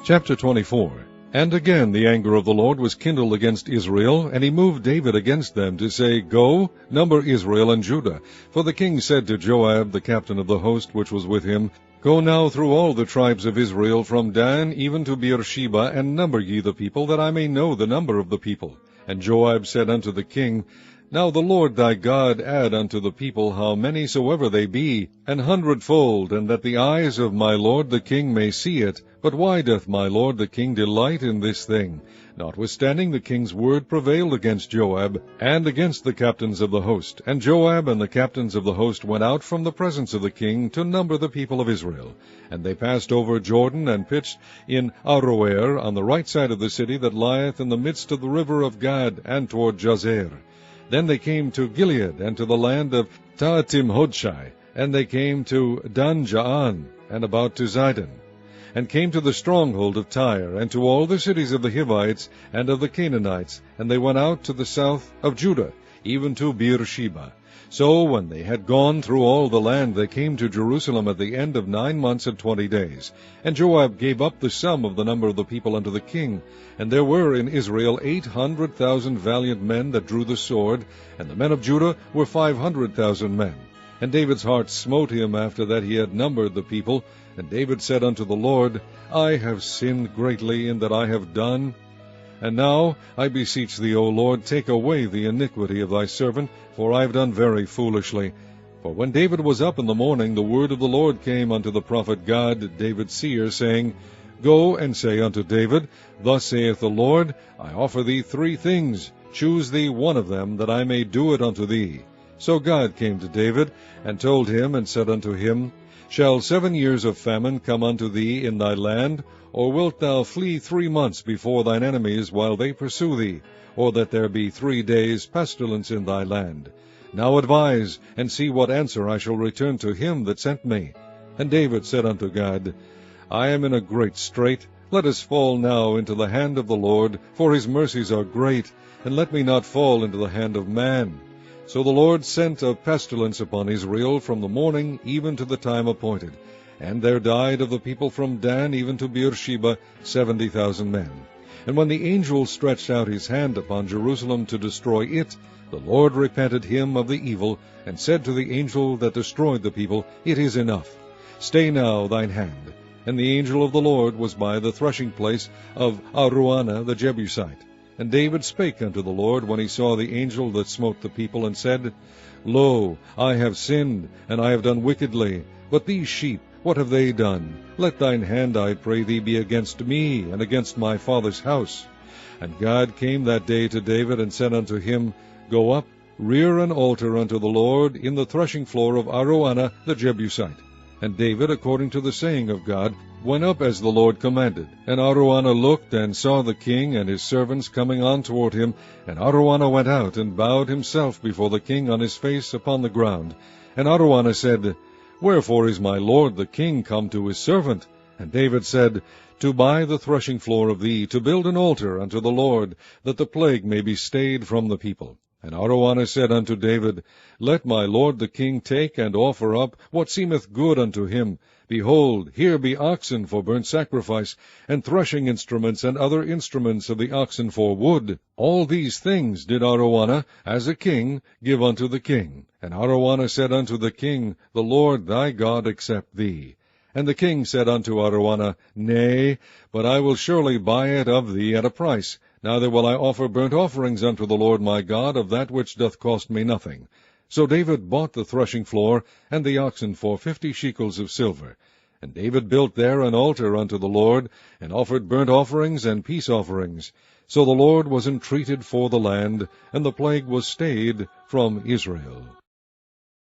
Chapter 24. And again the anger of the Lord was kindled against Israel, and he moved David against them, to say, Go, number Israel and Judah. For the king said to Joab, the captain of the host which was with him, Go now through all the tribes of Israel, from Dan even to Beersheba, and number ye the people, that I may know the number of the people. And Joab said unto the king, Now the Lord thy God add unto the people how many soever they be, 100-fold, and that the eyes of my lord the king may see it. But why doth my lord the king delight in this thing? Notwithstanding the king's word prevailed against Joab, and against the captains of the host. And Joab and the captains of the host went out from the presence of the king to number the people of Israel. And they passed over Jordan, and pitched in Aroer, on the right side of the city that lieth in the midst of the river of Gad, and toward Jazer. Then they came to Gilead, and to the land of Tahtim-Hodshai, and they came to Dan-Jaan, and about to Zidon, and came to the stronghold of Tyre, and to all the cities of the Hivites and of the Canaanites, and they went out to the south of Judah, even to Beersheba. So when they had gone through all the land, they came to Jerusalem at the end of 9 months and 20 days. And Joab gave up the sum of the number of the people unto the king. And there were in Israel 800,000 valiant men that drew the sword, and the men of Judah were 500,000 men. And David's heart smote him after that he had numbered the people. And David said unto the Lord, I have sinned greatly in that I have done. And now, I beseech thee, O Lord, take away the iniquity of thy servant, for I have done very foolishly. For when David was up in the morning, the word of the Lord came unto the prophet Gad, David's seer, saying, Go and say unto David, Thus saith the Lord, I offer thee 3 things. Choose thee one of them, that I may do it unto thee. So God came to David, and told him, and said unto him, Shall 7 years of famine come unto thee in thy land? Or wilt thou flee 3 months before thine enemies, while they pursue thee? Or that there be 3 days pestilence in thy land? Now advise, and see what answer I shall return to him that sent me. And David said unto God, I am in a great strait. Let us fall now into the hand of the Lord, for his mercies are great, and let me not fall into the hand of man. So the Lord sent a pestilence upon Israel from the morning even to the time appointed. And there died of the people from Dan even to Beersheba 70,000 men. And when the angel stretched out his hand upon Jerusalem to destroy it, the Lord repented him of the evil, and said to the angel that destroyed the people, It is enough. Stay now thine hand. And the angel of the Lord was by the threshing place of Araunah the Jebusite. And David spake unto the Lord when he saw the angel that smote the people, and said, Lo, I have sinned, and I have done wickedly. But these sheep, what have they done? Let thine hand, I pray thee, be against me, and against my father's house. And God came that day to David, and said unto him, Go up, rear an altar unto the Lord in the threshing floor of Araunah the Jebusite. And David, according to the saying of God, went up as the Lord commanded. And Araunah looked, and saw the king and his servants coming on toward him. And Araunah went out, and bowed himself before the king on his face upon the ground. And Araunah said, Wherefore is my lord the king come to his servant? And David said, To buy the threshing floor of thee, to build an altar unto the Lord, that the plague may be stayed from the people. And Araunah said unto David, Let my lord the king take and offer up what seemeth good unto him. Behold, here be oxen for burnt sacrifice, and threshing instruments, and other instruments of the oxen for wood. All these things did Araunah, as a king, give unto the king. And Araunah said unto the king, The Lord thy God accept thee. And the king said unto Araunah, Nay, but I will surely buy it of thee at a price. Neither will I offer burnt offerings unto the Lord my God of that which doth cost me nothing. So David bought the threshing floor and the oxen for 50 shekels of silver. And David built there an altar unto the Lord, and offered burnt offerings and peace offerings. So the Lord was entreated for the land, and the plague was stayed from Israel.